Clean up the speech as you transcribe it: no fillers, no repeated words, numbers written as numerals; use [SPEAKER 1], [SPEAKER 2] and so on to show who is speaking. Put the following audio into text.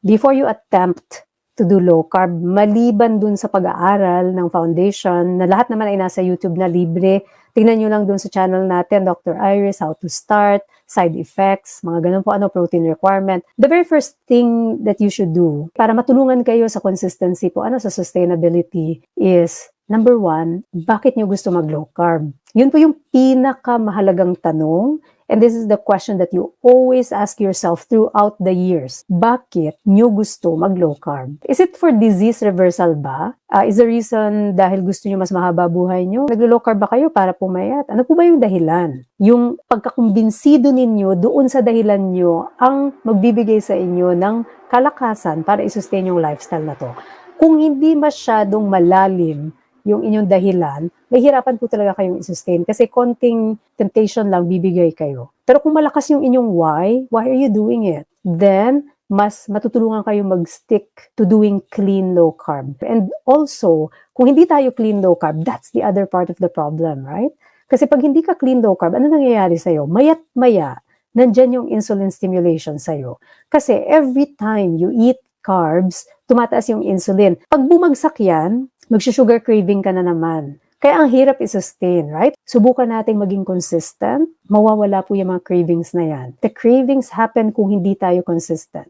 [SPEAKER 1] before you attempt to do low carb, maliban dun sa pag-aaral ng foundation, na lahat naman ay nasa YouTube na libre, tingnan nyo lang dun sa channel natin, Dr. Iris, how to start, side effects, mga ganun po, protein requirement. The very first thing that you should do para matulungan kayo sa consistency po, sa sustainability is, number 1, bakit nyo gusto mag-low carb? Yun po yung pinakamahalagang tanong. And this is the question that you always ask yourself throughout the years. Bakit nyo gusto mag-low carb? Is it for disease reversal ba? Is the reason dahil gusto nyo mas mahaba buhay nyo? Naglo-low carb ba kayo para pumayat? Ano po ba yung dahilan? Yung pagkakumbinsido ninyo doon sa dahilan nyo ang magbibigay sa inyo ng kalakasan para i-sustain yung lifestyle na to. Kung hindi masyadong malalim yung inyong dahilan, may hirapan po talaga kayong i-sustain kasi konting temptation lang bibigay kayo. Pero kung malakas yung inyong why are you doing it? Then, mas matutulungan kayo mag-stick to doing clean low carb. And also, kung hindi tayo clean low carb, that's the other part of the problem, right? Kasi pag hindi ka clean low carb, ano nangyayari sa'yo? Maya't maya, nandyan yung insulin stimulation sa'yo. Kasi every time you eat carbs, tumataas yung insulin. Pag bumagsak yan, mag-sugar craving ka na naman. Kaya ang hirap i-sustain, right? Subukan nating maging consistent, mawawala po yung mga cravings na yan. The cravings happen kung hindi tayo consistent.